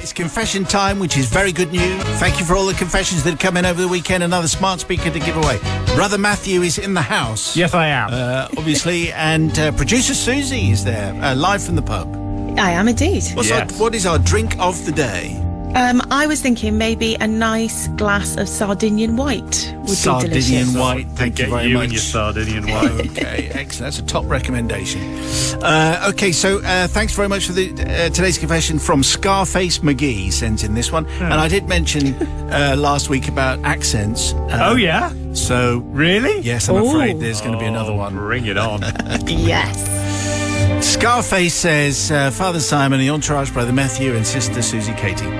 It's confession time, which is very good news. Thank you for all the confessions that have come in over the weekend. Another smart speaker to give away. Brother Matthew is in the house. Yes, I am. Obviously, and producer Susie is there, live from the pub. I am indeed. What is our drink of the day? I was thinking maybe a nice glass of Sardinian white would be delicious. Sardinian white, thank you very much. And your Sardinian white. Okay, excellent. That's a top recommendation. So thanks very much for the today's confession from Scarface McGee sends in this one. And I did mention last week about accents. Oh, yeah? So... Really? Yes, I'm afraid there's going to be another one. Bring it on. Yes. Scarface says, Father Simon, the entourage, Brother Matthew and Sister Susie Katie.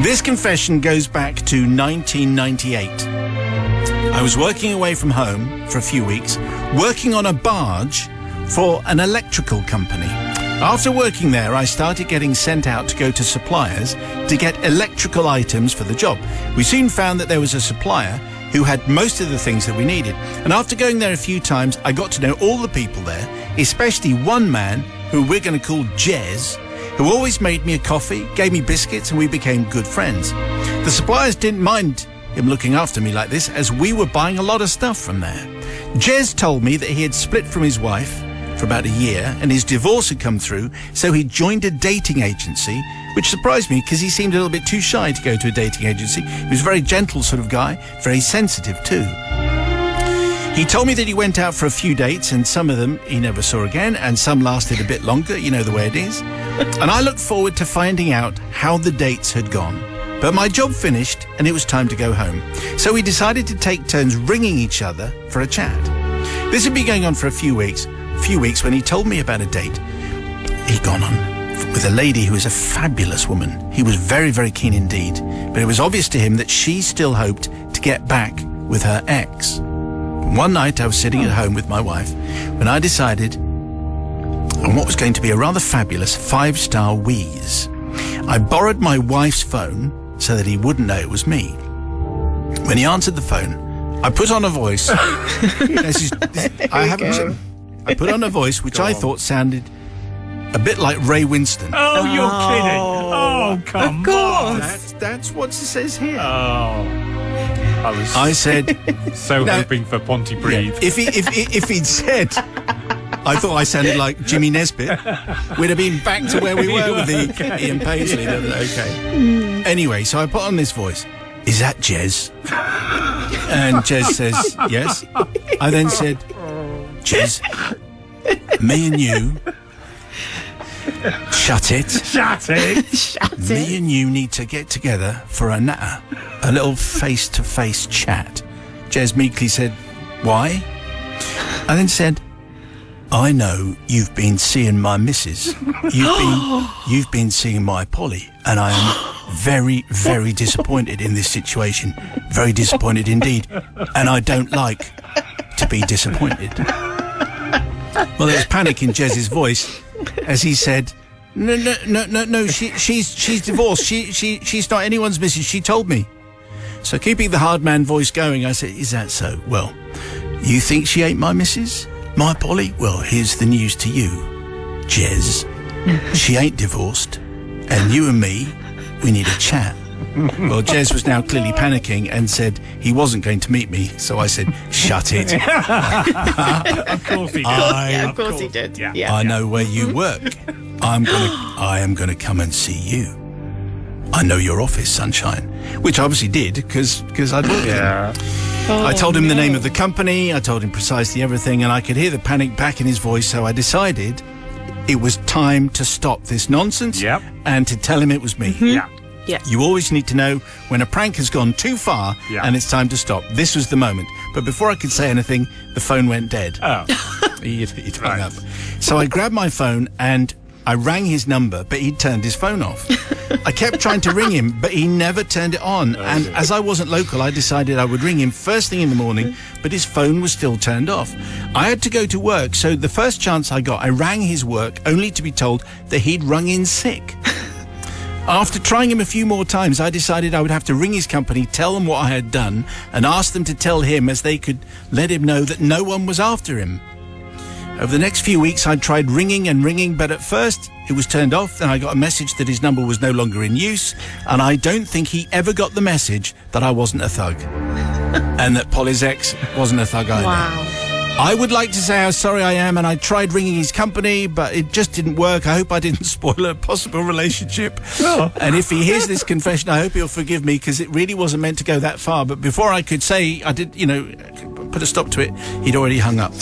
This confession goes back to 1998. I was working away from home for a few weeks, working on a barge for an electrical company. After working there, I started getting sent out to go to suppliers to get electrical items for the job. We soon found that there was a supplier who had most of the things that we needed. And after going there a few times, I got to know all the people there, especially one man who we're going to call Jez, who always made me a coffee, gave me biscuits, and we became good friends. The suppliers didn't mind him looking after me like this, as we were buying a lot of stuff from there. Jez told me that he had split from his wife for about a year, and his divorce had come through, so he joined a dating agency, which surprised me because he seemed a little bit too shy to go to a dating agency. He was a very gentle sort of guy, very sensitive too. He told me that he went out for a few dates, and some of them he never saw again, and some lasted a bit longer, you know the way it is. And I looked forward to finding out how the dates had gone. But my job finished, and it was time to go home. So we decided to take turns ringing each other for a chat. This had been going on for a few weeks when he told me about a date he'd gone on with a lady who was a fabulous woman. He was very, very keen indeed, but it was obvious to him that she still hoped to get back with her ex. One night I was sitting at home with my wife when I decided on what was going to be a rather fabulous 5-star wheeze. I borrowed my wife's phone so that he wouldn't know it was me. When he answered the phone, I put on a voice. I put on a voice which I thought sounded a bit like Ray Winston. Oh, you're kidding. Oh, come on. That's what it says here. Oh. I said... so hoping for Pontypridd. Yeah, if he'd said... I thought I sounded like Jimmy Nesbitt. We'd have been back to where we were with the Ian Paisley. Okay. Anyway, so I put on this voice. Is that Jez? And Jez says, yes. I then said, Jez, me and you... Shut it. Shut it. Me and you need to get together for a natter. A little face-to-face chat. Jez meekly said, why? I then said, I know you've been seeing my missus. You've been seeing my Polly, and I am very, very disappointed in this situation. Very disappointed indeed. And I don't like to be disappointed. Well, there was panic in Jez's voice as he said, No. She's divorced. She's not anyone's missus. She told me. So keeping the hard man voice going, I said, is that so? Well, you think she ain't my missus? My Polly? Well, here's the news to you, Jez. She ain't divorced, and you and me, we need a chat. Well, Jez was now clearly panicking and said he wasn't going to meet me, so I said, shut it. Of course he did. Of course he did. Yeah. I know where you work. I am going to come and see you. I know your office, sunshine. Which I obviously did, because I'd worked with him. I told him the name of the company, I told him precisely everything, and I could hear the panic back in his voice, so I decided it was time to stop this nonsense and to tell him it was me. Yeah. You always need to know when a prank has gone too far and it's time to stop. This was the moment. But before I could say anything, the phone went dead. Oh. He'd hung up. So I grabbed my phone and I rang his number, but he'd turned his phone off. I kept trying to ring him, but he never turned it on. And as I wasn't local, I decided I would ring him first thing in the morning, but his phone was still turned off. I had to go to work, so the first chance I got, I rang his work, only to be told that he'd rung in sick. After trying him a few more times, I decided I would have to ring his company, tell them what I had done, and ask them to tell him, as they could let him know that no one was after him. Over the next few weeks, I tried ringing, but at first it was turned off. Then I got a message that his number was no longer in use, and I don't think he ever got the message that I wasn't a thug, and that Polly's ex wasn't a thug either. Wow. I would like to say how sorry I am, and I tried ringing his company, but it just didn't work. I hope I didn't spoil a possible relationship. Oh. And if he hears this confession, I hope he'll forgive me, because it really wasn't meant to go that far. But before I could say I did, put a stop to it, he'd already hung up.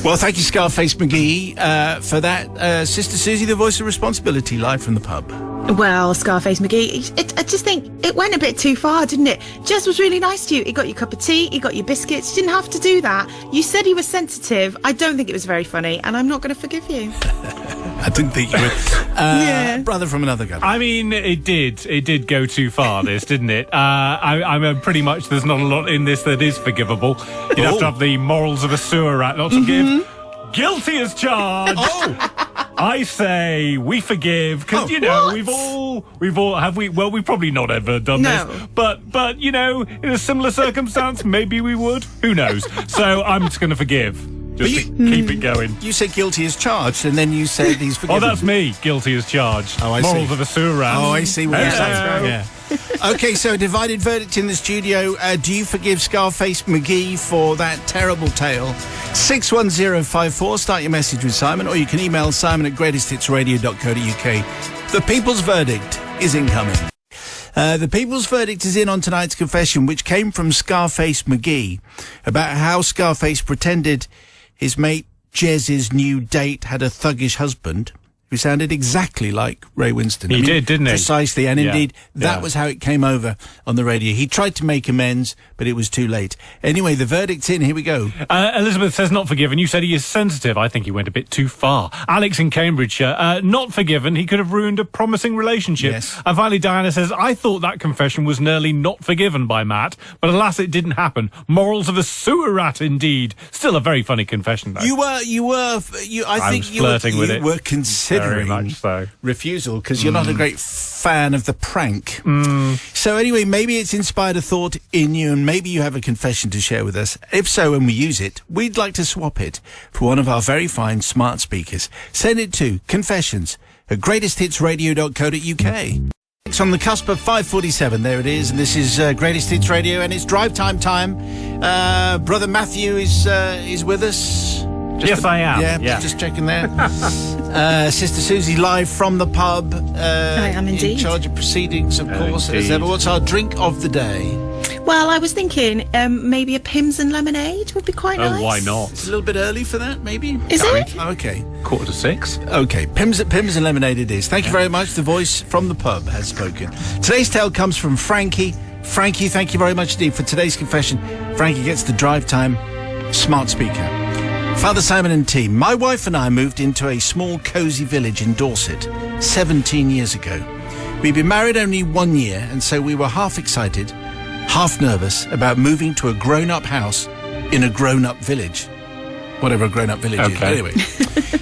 Well, thank you, Scarface McGee, for that. Sister Susie, the voice of responsibility, live from the pub. Well, Scarface McGee, I just think it went a bit too far, didn't it? Jez was really nice to you. He got your cup of tea, he got your biscuits. You didn't have to do that. You said he was sensitive. I don't think it was very funny, and I'm not going to forgive you. I didn't think you would. Yeah. Brother from another guy. I mean, it did go too far, this, didn't it? I'm pretty much, there's not a lot in this that is forgivable. You'd have to have the morals of a sewer rat not to give. Guilty as charged. I say we forgive, because we've all we've probably not ever done this, but in a similar circumstance maybe we would. Who knows? So I'm just going to forgive. Just to keep it going. You said guilty as charged, and then you said he's forgiven. Oh, that's me. Guilty as charged. Oh, I Morals see. of a sewer rat. Oh, I see what you're saying. Hello. Yeah. Okay, so divided verdict in the studio. Do you forgive Scarface McGee for that terrible tale? 61054. Start your message with Simon, or you can email simon@greatesthitsradio.co.uk. The people's verdict is incoming. The people's verdict is in on tonight's confession, which came from Scarface McGee, about how Scarface pretended his mate Jez's new date had a thuggish husband who sounded exactly like Ray Winston. He did, didn't he? Precisely, and indeed, that Yeah. was how it came over on the radio. He tried to make amends, but it was too late. Anyway, the verdict's in. Here we go. Elizabeth says not forgiven. You said he is sensitive. I think he went a bit too far. Alex in Cambridgeshire, not forgiven. He could have ruined a promising relationship. Yes. And finally, Diana says, I thought that confession was nearly not forgiven by Matt, but alas, it didn't happen. Morals of a sewer rat, indeed. Still a very funny confession, though. I think was you flirting with it. were considering Very much so. refusal, because you're not a great fan of the prank. So anyway, maybe it's inspired a thought in you, and maybe you have a confession to share with us. If so, when we use it, we'd like to swap it for one of our very fine smart speakers. Send it to confessions@greatesthitsradio.co.uk. It's on the cusp of 5:47. There it is, and this is Greatest Hits Radio, and it's drive time. Brother Matthew is with us. Yes, I am. Yeah, just checking there. Sister Susie, live from the pub. I am indeed. In charge of proceedings, of course, as indeed. ever. What's our drink of the day? Well, I was thinking maybe a Pimm's and lemonade would be quite nice. Oh, why not? It's a little bit early for that, maybe? Is it? Okay. 5:45. Okay, Pimm's and lemonade it is. Thank you very much. The voice from the pub has spoken. Today's tale comes from Frankie. Frankie, thank you very much indeed for today's confession. Frankie gets the drive time smart speaker. Father Simon and team, my wife and I moved into a small cosy village in Dorset 17 years ago. We'd been married only 1 year, and so we were half excited, half nervous about moving to a grown-up house in a grown-up village. Whatever a grown-up village is. Okay. Anyway,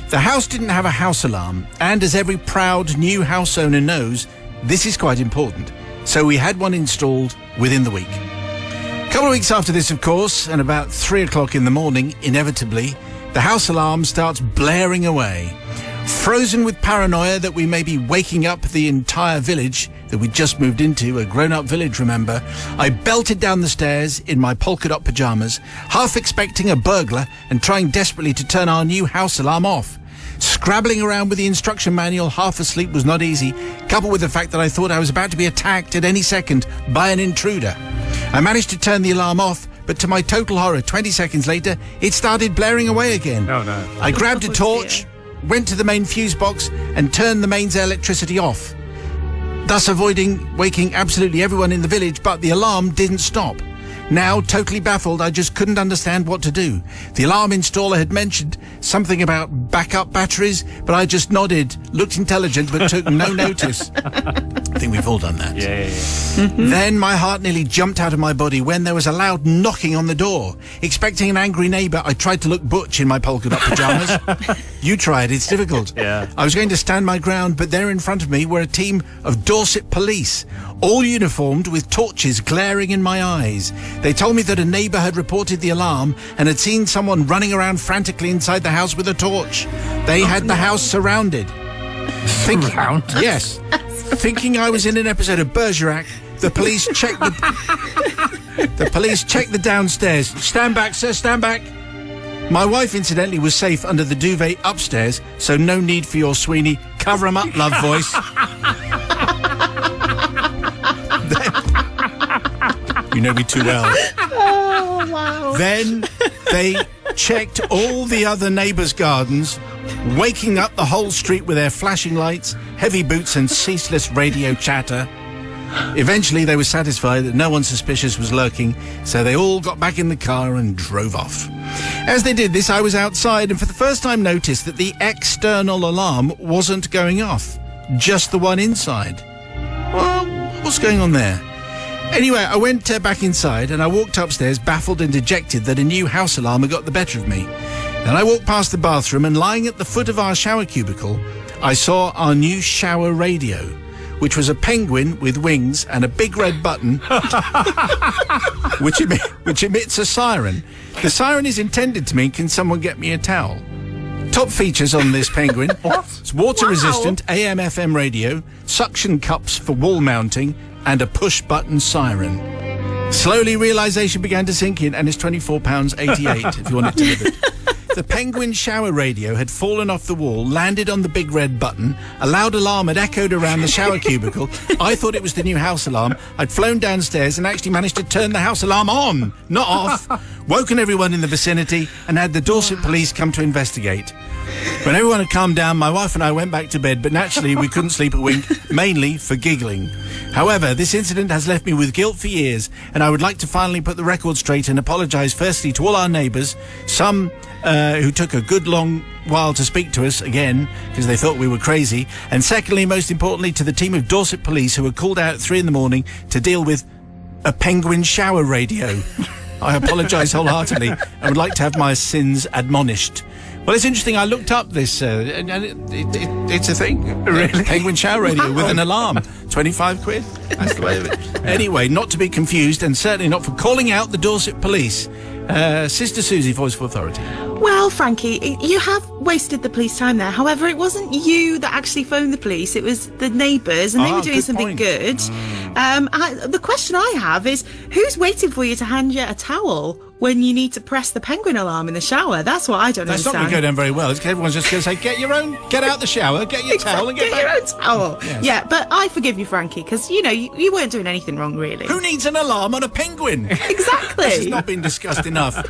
the house didn't have a house alarm, and as every proud new house owner knows, this is quite important. So we had one installed within the week. A couple of weeks after this, of course, and about 3 o'clock in the morning, inevitably, the house alarm starts blaring away. Frozen with paranoia that we may be waking up the entire village that we'd just moved into, a grown-up village, remember, I belted down the stairs in my polka dot pyjamas, half expecting a burglar and trying desperately to turn our new house alarm off. Scrabbling around with the instruction manual half asleep was not easy, coupled with the fact that I thought I was about to be attacked at any second by an intruder. I managed to turn the alarm off, but to my total horror, 20 seconds later, it started blaring away again. Oh, no. I grabbed a Oh, torch, dear. went to the main fuse box and turned the mains electricity off, thus avoiding waking absolutely everyone in the village, but the alarm didn't stop. Now, totally baffled, I just couldn't understand what to do. The alarm installer had mentioned something about backup batteries, but I just nodded, looked intelligent, but took no notice. I think we've all done that. Yeah. Then my heart nearly jumped out of my body when there was a loud knocking on the door. Expecting an angry neighbour, I tried to look butch in my polka dot pyjamas. You try it, it's difficult. Yeah. I was going to stand my ground, but there in front of me were a team of Dorset police, all uniformed with torches glaring in my eyes. They told me that a neighbour had reported the alarm and had seen someone running around frantically inside the house with a torch. They had the house surrounded. Surrounded? Yes. Thinking I was in an episode of Bergerac, the police checked the downstairs. Stand back, sir, stand back. My wife, incidentally, was safe under the duvet upstairs, so no need for your Sweeney cover 'em up, love voice. You know me too well. Oh, wow. Then they checked all the other neighbours' gardens, waking up the whole street with their flashing lights, heavy boots and ceaseless radio chatter. Eventually, they were satisfied that no one suspicious was lurking, so they all got back in the car and drove off. As they did this, I was outside and for the first time noticed that the external alarm wasn't going off, just the one inside. Well, what's going on there? Anyway, I went back inside and I walked upstairs, baffled and dejected that a new house alarm had got the better of me. Then I walked past the bathroom and lying at the foot of our shower cubicle, I saw our new shower radio, which was a penguin with wings and a big red button which emits a siren. The siren is intended to mean, can someone get me a towel? Top features on this penguin. It's water resistant, AM FM radio, suction cups for wall mounting, and a push button siren. Slowly realisation began to sink in, and it's £24.88 if you want it delivered. The penguin shower radio had fallen off the wall, landed on the big red button. A loud alarm had echoed around the shower cubicle. I thought it was the new house alarm. I'd flown downstairs and actually managed to turn the house alarm on, not off. Woken everyone in the vicinity and had the Dorset police come to investigate. When everyone had calmed down, my wife and I went back to bed, but naturally we couldn't sleep a wink, mainly for giggling. However, this incident has left me with guilt for years, and I would like to finally put the record straight and apologise firstly to all our neighbours, some who took a good long while to speak to us again because they thought we were crazy, and secondly, most importantly, to the team of Dorset police who were called out at 3 a.m. to deal with a penguin shower radio. I apologise wholeheartedly and would like to have my sins admonished. Well, it's interesting. I looked up this, and it's a thing. Really? Penguin shower radio with an alarm. 25 quid. That's the way of it. Anyway, not to be confused, and certainly not for calling out the Dorset police. Sister Susie, Voice of Authority. Well, Frankie, you have wasted the police time there. However, it wasn't you that actually phoned the police. It was the neighbours, and they were doing something good. The question I have is, who's waiting for you to hand you a towel when you need to press the penguin alarm in the shower? That's what I don't That's understand. not going to go down very well. Everyone's just going to say, get out the shower, get your towel and get back. your own towel. Yes. Yeah, but I forgive you, Frankie, because, you weren't doing anything wrong, really. Who needs an alarm on a penguin? Exactly. This has not been discussed enough.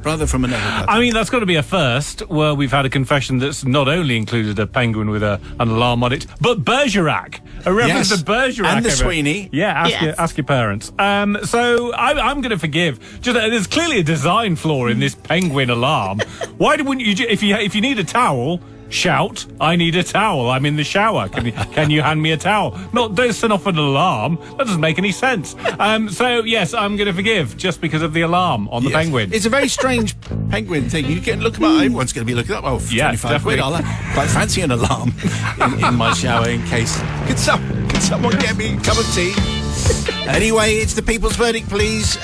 Brother from another country. I mean, that's got to be a first, where we've had a confession that's not only included a penguin with an alarm on it, but Bergerac. A reference to Bergerac. And the Sweeney. Yeah, ask your parents. So I'm going to forgive. There's clearly a design flaw in this penguin alarm. Why wouldn't you, if you need a towel, shout, I need a towel, I'm in the shower, can you hand me a towel? Don't set off an alarm. That doesn't make any sense. So yes, I'm going to forgive just because of the alarm on the penguin. It's a very strange penguin thing. You can look about. Everyone's going to be looking up. Oh, for 25 quid. I'll quite fancy an alarm in my shower in case. Could someone get me a cup of tea? Anyway, it's the people's verdict, please.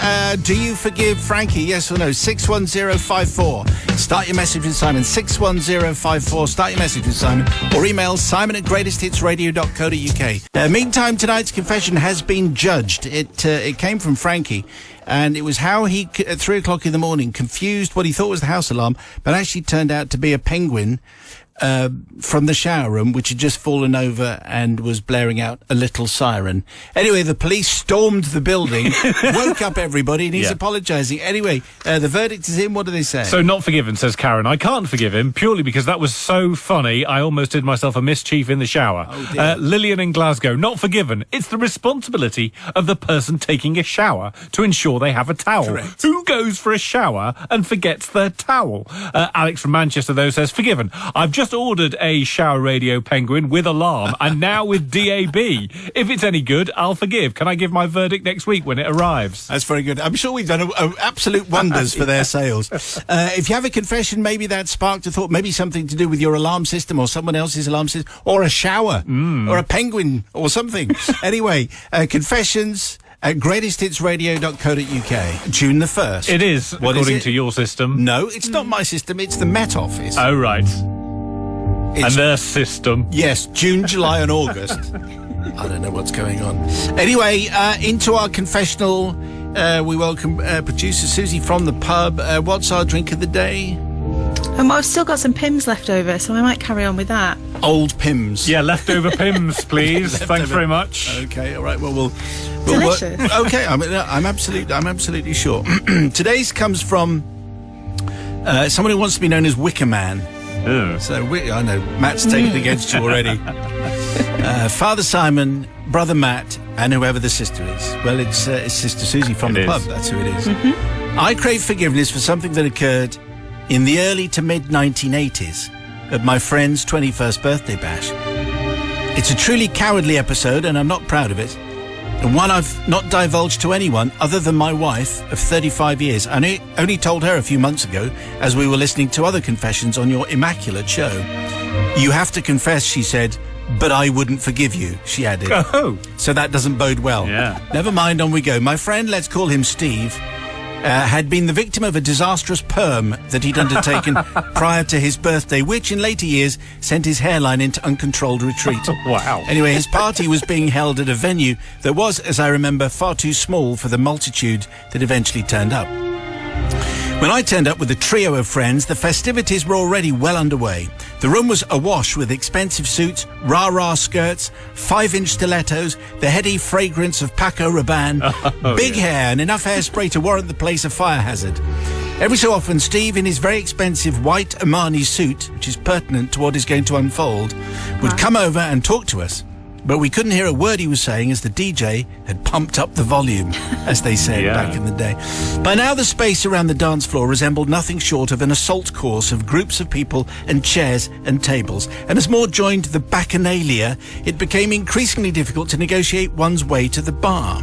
Do you forgive Frankie? Yes or no? 61054. Start your message with Simon. 61054. Start your message with Simon. Or email simon@greatesthitsradio.co.uk. Meantime, tonight's confession has been judged. It came from Frankie. And it was how he, at 3 o'clock in the morning, confused what he thought was the house alarm, but actually turned out to be a penguin from the shower room, which had just fallen over and was blaring out a little siren. Anyway, the police stormed the building, woke up everybody, and he's apologising. Anyway, the verdict is in. What do they say? So not forgiven, says Karen. I can't forgive him, purely because that was so funny, I almost did myself a mischief in the shower. Oh, dear. Lillian in Glasgow, not forgiven. It's the responsibility of the person taking a shower to ensure they have a towel. Correct. Who goes for a shower and forgets their towel? Alex from Manchester, though, says, forgiven. I've just just ordered a shower radio Penguin with alarm and now with DAB. If it's any good, I'll forgive. Can I give my verdict next week when it arrives? That's very good. I'm sure we've done absolute wonders for their sales. If you have a confession, maybe that sparked a thought, maybe something to do with your alarm system or someone else's alarm system, or a shower, or a penguin, or something. Anyway, confessions at greatesthitsradio.co.uk. June the 1st. It is, What according is it? to your system. No, it's not my system, it's the Met Office. Oh, right. It's- And their system. Yes, June, July and August. I don't know what's going on. Anyway, into our confessional, we welcome producer Susie from the pub. What's our drink of the day? I've still got some Pims left over, so I might carry on with that. Old Pims. Yeah, leftover Pims, please. Thanks very much. Okay, all right. Well, we'll Delicious. okay, I'm absolutely sure. Today's comes from someone who wants to be known as Wicker Man. Ugh. So I know Matt's taken against you already. Father Simon, Brother Matt, and whoever the sister is. Well, it's Sister Susie from the pub. That's who it is. I crave forgiveness for something that occurred in the early to mid 1980s at my friend's 21st birthday bash. It's a truly cowardly episode, and I'm not proud of it. And one I've not divulged to anyone other than my wife of 35 years. I only told her a few months ago as we were listening to other confessions on your immaculate show. You have to confess, she said, but I wouldn't forgive you, she added. Oh. So that doesn't bode well. Yeah. Never mind, on we go. My friend, let's call him Steve, had been the victim of a disastrous perm that he'd undertaken prior to his birthday, which in later years sent his hairline into uncontrolled retreat. Wow. Anyway, his party was being held at a venue that was, as I remember, far too small for the multitude that eventually turned up. When I turned up with a trio of friends, the festivities were already well underway. The room was awash with expensive suits, rah-rah skirts, 5-inch stilettos, the heady fragrance of Paco Rabanne, big hair and enough hairspray to warrant the place a fire hazard. Every so often, Steve, in his very expensive white Armani suit, which is pertinent to what is going to unfold, would come over and talk to us. But we couldn't hear a word he was saying as the DJ had pumped up the volume, as they said back in the day. By now, the space around the dance floor resembled nothing short of an assault course of groups of people and chairs and tables. And as more joined the bacchanalia, it became increasingly difficult to negotiate one's way to the bar.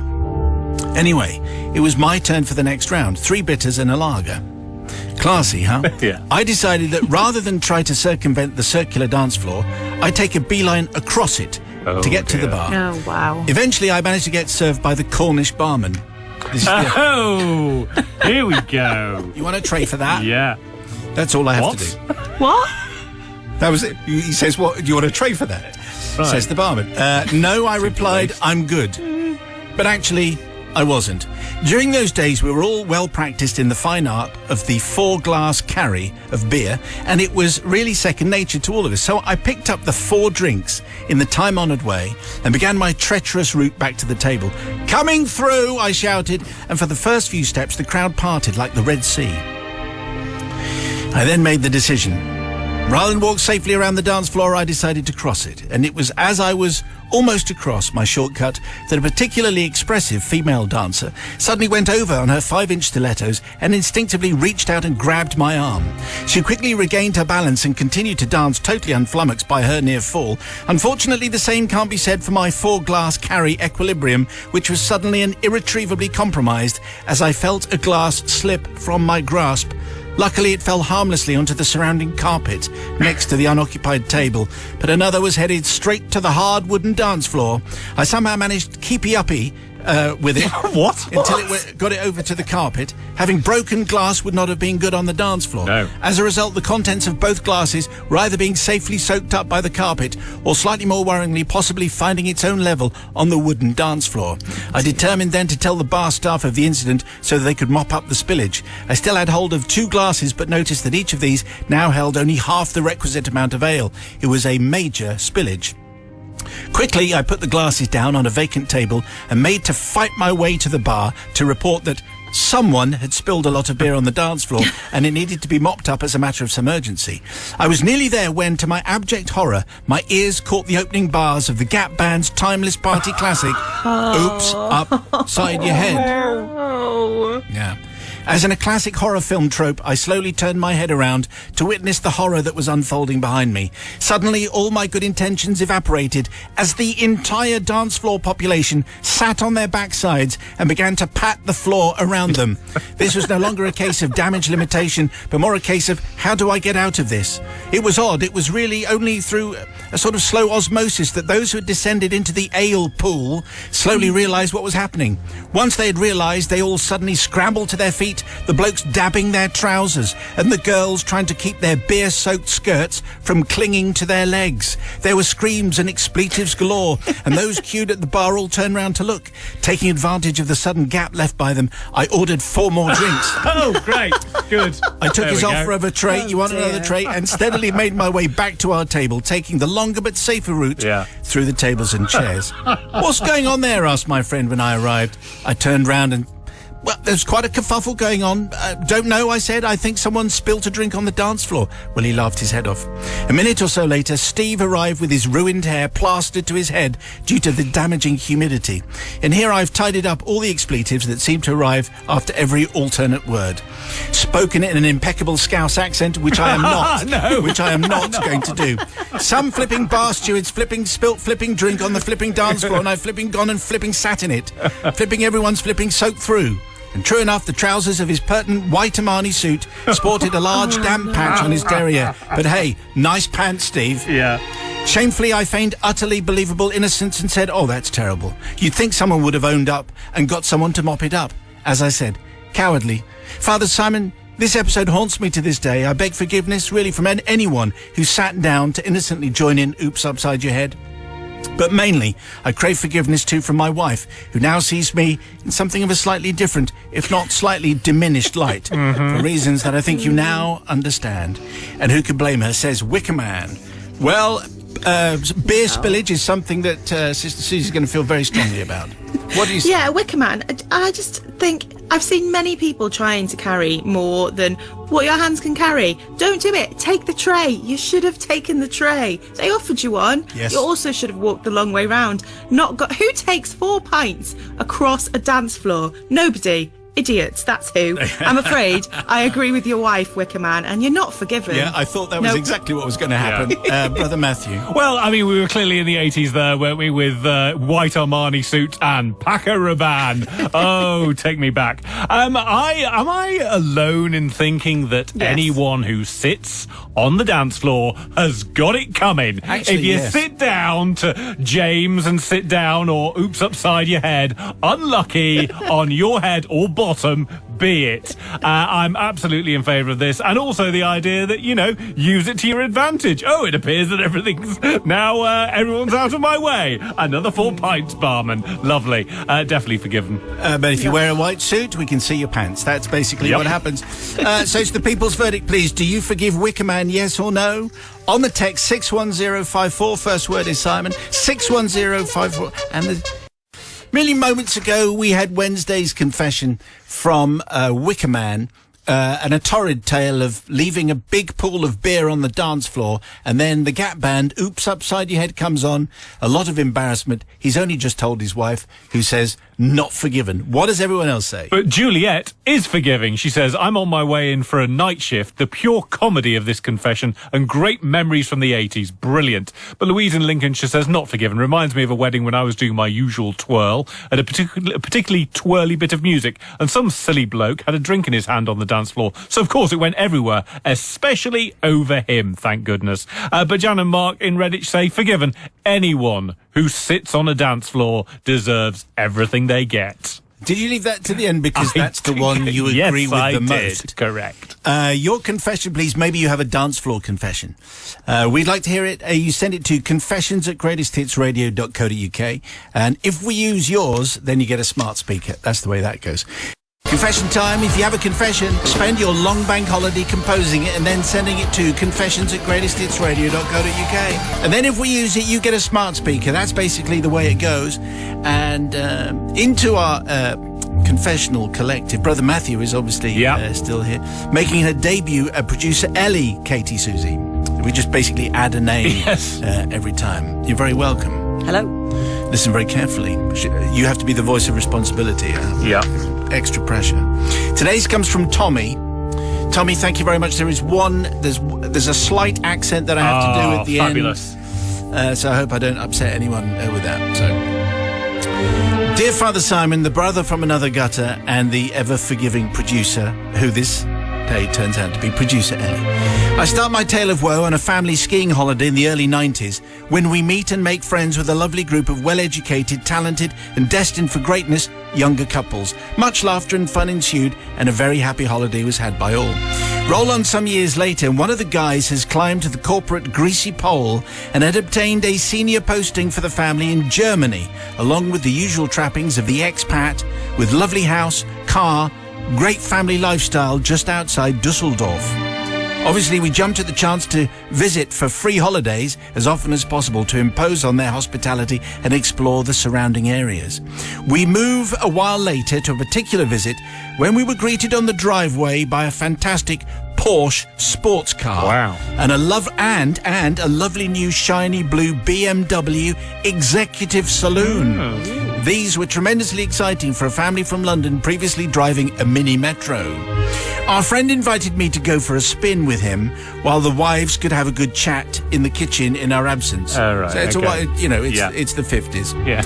Anyway, it was my turn for the next round. 3 bitters and a lager. Classy, huh? Yeah. I decided that rather than try to circumvent the circular dance floor, I'd take a beeline across it to get to the bar. Oh, wow. Eventually, I managed to get served by the Cornish barman. This is Oh, here we go. you want a tray for that? Yeah. That's all I have What? to do. What? That was it. He says, "What? Do you want a tray for that?" Right. Says the barman. No, I replied, "I'm good." But actually, I wasn't. During those days, we were all well practiced in the fine art of the 4-glass carry of beer, and it was really second nature to all of us. So I picked up the 4 drinks in the time-honoured way and began my treacherous route back to the table. "Coming through!" I shouted, and for the first few steps, the crowd parted like the Red Sea. I then made the decision. Rather than walk safely around the dance floor, I decided to cross it. And it was as I was almost across my shortcut that a particularly expressive female dancer suddenly went over on her 5-inch stilettos and instinctively reached out and grabbed my arm. She quickly regained her balance and continued to dance, totally unflummoxed by her near fall. Unfortunately, the same can't be said for my 4-glass carry equilibrium, which was suddenly and irretrievably compromised as I felt a glass slip from my grasp. Luckily, it fell harmlessly onto the surrounding carpet next to the unoccupied table, but another was headed straight to the hard wooden dance floor. I somehow managed keepy-uppy with it. What? Until got it over to the carpet. Having broken glass would not have been good on the dance floor. No. As a result, the contents of both glasses were either being safely soaked up by the carpet or, slightly more worryingly, possibly finding its own level on the wooden dance floor. I determined then to tell the bar staff of the incident so that they could mop up the spillage. I still had hold of 2 glasses, but noticed that each of these now held only half the requisite amount of ale. It was a major spillage. Quickly, I put the glasses down on a vacant table and made to fight my way to the bar to report that someone had spilled a lot of beer on the dance floor and it needed to be mopped up as a matter of some urgency. I was nearly there when, to my abject horror, my ears caught the opening bars of the Gap Band's timeless party classic, Oops, Upside Your Head. Oh. Yeah. As in a classic horror film trope, I slowly turned my head around to witness the horror that was unfolding behind me. Suddenly, all my good intentions evaporated as the entire dance floor population sat on their backsides and began to pat the floor around them. This was no longer a case of damage limitation, but more a case of how do I get out of this? It was odd. It was really only through a sort of slow osmosis that those who had descended into the ale pool slowly realised what was happening. Once they had realised, they all suddenly scrambled to their feet, the blokes dabbing their trousers and the girls trying to keep their beer-soaked skirts from clinging to their legs. There were screams and expletives galore, and those queued at the bar all turned round to look. Taking advantage of the sudden gap left by them, I ordered 4 more drinks. Oh, great. Good. I took There his we offer go. of a tray, you want another tray, and steadily made my way back to our table, taking the longer but safer route through the tables and chairs. What's going on there? Asked my friend when I arrived. I turned round and, well, there's quite a kerfuffle going on. Don't know, I said. I think someone spilt a drink on the dance floor. Well, he laughed his head off. A minute or so later, Steve arrived with his ruined hair plastered to his head due to the damaging humidity. And here I've tidied up all the expletives that seem to arrive after every alternate word. Spoken in an impeccable Scouse accent, which I am not. No. Which I am not going to do. Some flipping bar stewards spilt flipping drink on the flipping dance floor, and I've flipping gone and flipping sat in it. Flipping everyone's flipping soaked through. And true enough, the trousers of his pertinent white Armani suit sported a large damp patch on his derriere. But hey, nice pants, Steve. Yeah. Shamefully, I feigned utterly believable innocence and said, oh, that's terrible. You'd think someone would have owned up and got someone to mop it up. As I said, cowardly. Father Simon, this episode haunts me to this day. I beg forgiveness, really, from anyone who sat down to innocently join in Oops Upside Your Head. But mainly, I crave forgiveness too from my wife, who now sees me in something of a slightly different, if not slightly diminished light, for reasons that I think you now understand. And who could blame her, says Wicker Man. Well, beer spillage is something that Sister Susie's going to feel very strongly about. What do you say? Yeah, Wicker Man. I just think I've seen many people trying to carry more than what your hands can carry. Don't do it. Take the tray. You should have taken the tray. They offered you one. Yes. You also should have walked the long way round. Who takes 4 pints across a dance floor? Nobody. Idiots, that's who. I'm afraid I agree with your wife, Wicker Man, and you're not forgiven. Yeah, I thought that was exactly what was going to happen. Brother Matthew. Well, I mean, we were clearly in the 80s there, weren't we, with white Armani suit and Paco Rabanne. Oh, take me back. Am I alone in thinking that anyone who sits on the dance floor has got it coming? Actually, if you yes. sit down to James and sit down or Oops Upside Your Head, unlucky on your head or bottom, be it. I'm absolutely in favour of this, and also the idea that, you know, use it to your advantage. Oh, it appears that everything's now everyone's out of my way. Another 4 pints, barman. Lovely. Definitely forgiven. But if you wear a white suit, we can see your pants. That's basically what happens. So it's the people's verdict, please. Do you forgive Wicker Man, yes or no? On the text 61054, first word is Simon, 61054, and the... Merely moments ago, we had Wednesday's confession from Wicker Man, and a torrid tale of leaving a big pool of beer on the dance floor, and then the Gap Band, Oops Upside Your Head, comes on. A lot of embarrassment. He's only just told his wife, who says, not forgiven. What does everyone else say? But Juliet is forgiving. She says, I'm on my way in for a night shift. The pure comedy of this confession and great memories from the 80s. Brilliant. But Louise in Lincolnshire says, not forgiven. Reminds me of a wedding when I was doing my usual twirl at a particularly twirly bit of music, and some silly bloke had a drink in his hand on the dance floor. So, of course, it went everywhere, especially over him, thank goodness. But Jan and Mark in Redditch say, forgiven. Anyone who sits on a dance floor deserves everything they get. Did you leave that to the end because that's the one you agree yes, with I the did. most? Correct. Your confession, please. Maybe you have a dance floor confession. We'd like to hear it. You send it to confessions@greatesthitsradio.co.uk. And if we use yours, then you get a smart speaker. That's the way that goes. Confession time. If you have a confession, spend your long bank holiday composing it and then sending it to confessions@greatesthitsradio.co.uk. And then if we use it, you get a smart speaker. That's basically the way it goes. And into our confessional collective, Brother Matthew is obviously still here, making her debut, producer Ellie, Katie Susie. We just basically add a name every time. You're very welcome. Hello. Listen very carefully. You have to be the voice of responsibility. Yeah. Extra pressure. Today's comes from Tommy. Tommy, thank you very much. There's a slight accent that I have to do at the fabulous. end. So I hope I don't upset anyone with that. So, dear Father Simon, the brother from another gutter, and the ever-forgiving producer, who this day turns out to be producer Ellie. I start my tale of woe on a family skiing holiday in the early 90s when we meet and make friends with a lovely group of well-educated, talented and destined for greatness younger couples. Much laughter and fun ensued and a very happy holiday was had by all. Roll on some years later and one of the guys has climbed to the corporate greasy pole and had obtained a senior posting for the family in Germany, along with the usual trappings of the expat, with lovely house, car, great family lifestyle just outside Dusseldorf. Obviously, we jumped at the chance to visit for free holidays as often as possible to impose on their hospitality and explore the surrounding areas. We move a while later to a particular visit when we were greeted on the driveway by a fantastic Porsche sports car. Wow. And a lovely new shiny blue BMW executive saloon. Oh. These were tremendously exciting for a family from London previously driving a mini metro. Our friend invited me to go for a spin with him while the wives could have a good chat in the kitchen in our absence. Oh, right, so it's okay. it's the 50s. Yeah.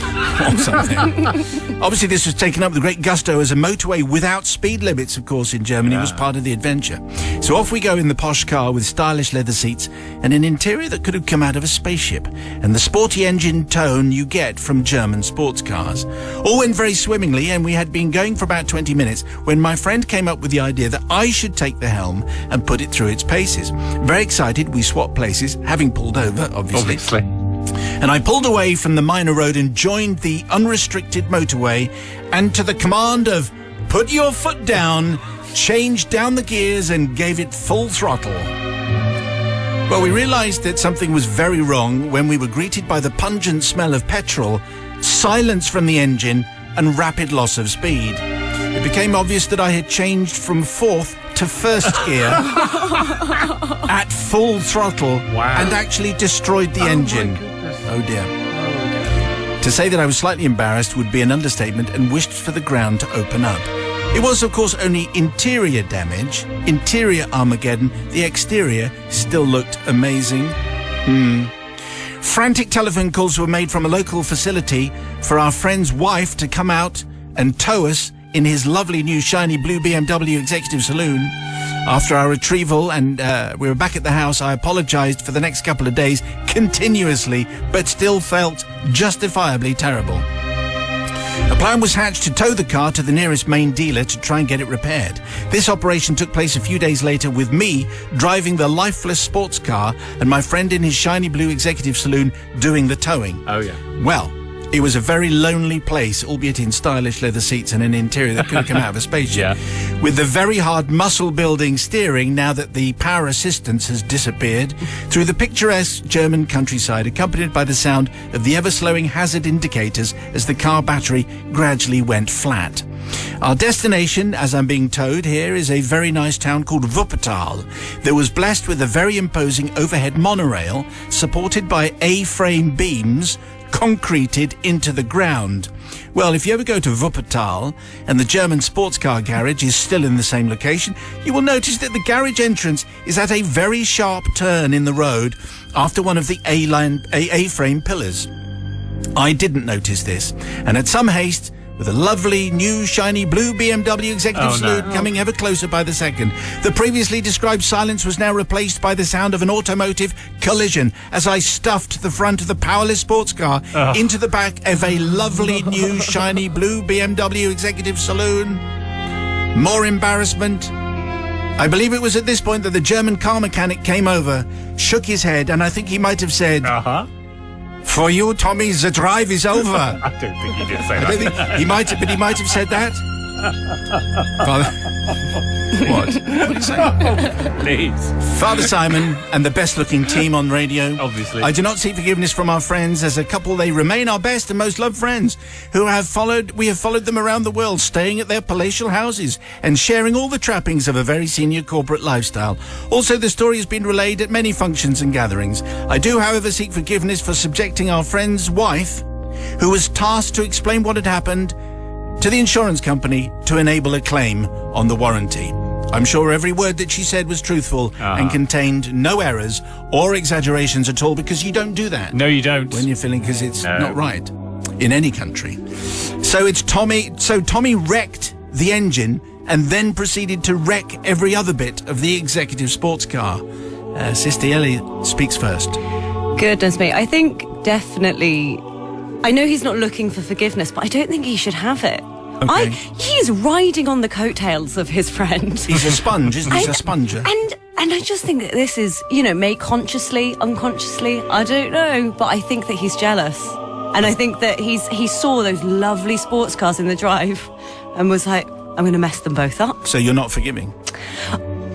Or something. Obviously, this was taken up with great gusto as a motorway without speed limits, of course, in Germany was part of the adventure. So off we go in the posh car with stylish leather seats and an interior that could have come out of a spaceship and the sporty engine tone you get from German sports cars. All went very swimmingly and we had been going for about 20 minutes when my friend came up with the idea that I should take the helm and put it through its paces. Very excited, we swapped places, having pulled over, obviously. And I pulled away from the minor road and joined the unrestricted motorway, and to the command of "put your foot down," changed down the gears and gave it full throttle. Well, we realized that something was very wrong when we were greeted by the pungent smell of petrol, silence from the engine, and rapid loss of speed. It became obvious that I had changed from fourth to first gear at full throttle and actually destroyed the engine. Oh dear. To say that I was slightly embarrassed would be an understatement and wished for the ground to open up. It was, of course, only interior damage, interior Armageddon. The exterior still looked amazing. Frantic telephone calls were made from a local facility for our friend's wife to come out and tow us in his lovely new shiny blue BMW executive saloon. After our retrieval and we were back at the house, I apologized for the next couple of days continuously, but still felt justifiably terrible. A plan was hatched to tow the car to the nearest main dealer to try and get it repaired. This operation took place a few days later with me driving the lifeless sports car and my friend in his shiny blue executive saloon doing the towing. Oh, yeah. Well, it was a very lonely place, albeit in stylish leather seats and an interior that could have come out of a spaceship. Yeah. With the very hard muscle-building steering, now that the power assistance has disappeared, through the picturesque German countryside, accompanied by the sound of the ever-slowing hazard indicators as the car battery gradually went flat. Our destination, as I'm being towed here, is a very nice town called Wuppertal that was blessed with a very imposing overhead monorail supported by A-frame beams concreted into the ground. Well, if you ever go to Wuppertal and the German sports car garage is still in the same location, you will notice that the garage entrance is at a very sharp turn in the road after one of the A-frame pillars. I didn't notice this, and at some haste, with a lovely new shiny blue BMW executive saloon coming ever closer by the second, the previously described silence was now replaced by the sound of an automotive collision as I stuffed the front of the powerless sports car into the back of a lovely new shiny blue BMW executive saloon. More embarrassment. I believe it was at this point that the German car mechanic came over, shook his head, and I think he might have said, "For you, Tommy, the drive is over." I don't think he did say that. He might have said that. Father... What? What are you saying? Please. Father Simon and the best-looking team on radio. Obviously. I do not seek forgiveness from our friends. As a couple, they remain our best and most loved friends we have followed them around the world, staying at their palatial houses and sharing all the trappings of a very senior corporate lifestyle. Also, the story has been relayed at many functions and gatherings. I do, however, seek forgiveness for subjecting our friend's wife, who was tasked to explain what had happened, to the insurance company to enable a claim on the warranty. I'm sure every word that she said was truthful and contained no errors or exaggerations at all, because you don't do that. No, you don't. When you're feeling, because it's not right in any country. So it's Tommy. So Tommy wrecked the engine and then proceeded to wreck every other bit of the executive sports car. Sister Ellie speaks first. Goodness me. I think definitely... I know he's not looking for forgiveness, but I don't think he should have it. Okay. He's riding on the coattails of his friend. He's a sponge, isn't he? He's a sponger. And I just think that this is, made consciously, unconsciously, I don't know, but I think that he's jealous. And I think that he saw those lovely sports cars in the drive and was like, I'm going to mess them both up. So you're not forgiving?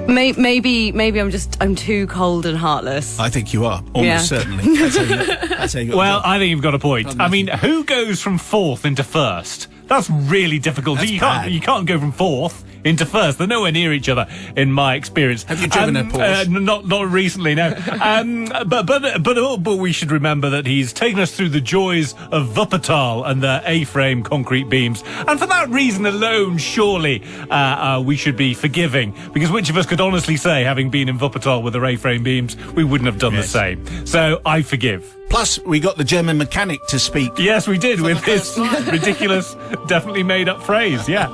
Maybe I'm too cold and heartless. I think you are, almost certainly. That's how you Well, I think you've got a point. I mean, who goes from fourth into first? That's really difficult. That's You bad. can't go from fourth into first. They're nowhere near each other, in my experience. Have you driven a Porsche? Not recently, no. But we should remember that he's taken us through the joys of Wuppertal and the A-frame concrete beams, and for that reason alone, surely we should be forgiving. Because which of us could honestly say, having been in Wuppertal with their A-frame beams, we wouldn't have done the same? So I forgive. Plus, we got the German mechanic to speak. Yes, we did, with his ridiculous, definitely made-up phrase. Yeah.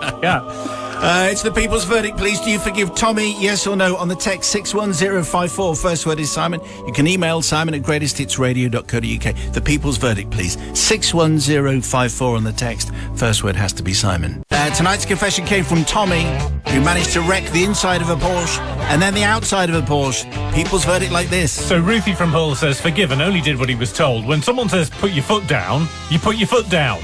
It's the people's verdict, please. Do you forgive Tommy? Yes or no? On the text 61054. First word is Simon. You can email simon@greatesthitsradio.co.uk. The people's verdict, please. 61054 on the text. First word has to be Simon. Tonight's confession came from Tommy, who managed to wreck the inside of a Porsche and then the outside of a Porsche. People's verdict like this. So Ruthie from Hull says, forgive and only did what he was told. When someone says, put your foot down, you put your foot down.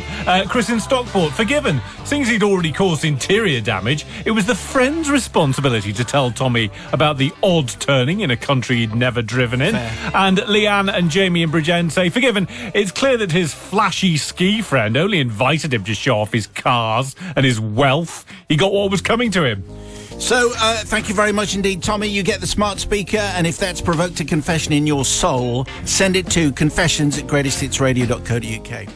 Chris in Stockport, forgiven. Seeing as he'd already caused interior damage, it was the friend's responsibility to tell Tommy about the odd turning in a country he'd never driven in. Fair. And Leanne and Jamie in Bridgend say, forgiven. It's clear that his flashy ski friend only invited him to show off his cars and his wealth. He got what was coming to him. So, thank you very much indeed, Tommy. You get the smart speaker, and if that's provoked a confession in your soul, send it to confessions@greatesthitsradio.co.uk.